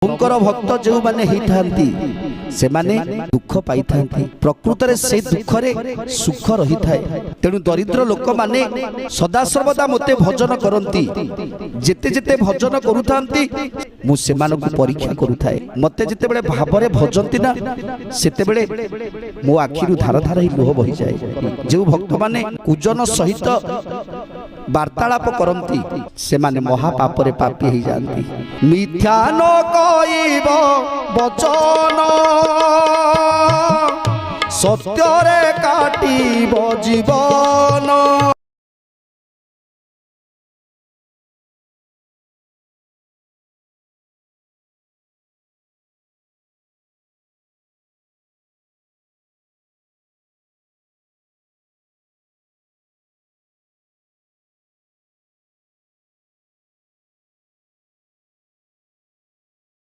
प्रभुंकर भक्त जो माने होती से माने दुख पाई प्रकृत में से दुख रे सुख रही थाए। तेणु दरिद्र लोक माने सदा सर्वदा मते भजन करती जेते जेते भजन करुता मुझे परीक्षा करुए मते जिते बड़े भाव में भजती ना सेते बड़े मो आखिरु धार धार ही लुह बही जाए। जो भक्त माने कुजन सहित वार्तालाप करती से माने महापापरे पापी हो जाती। मिथ्या न कइब वचन सत्य रे काटिब जीवन।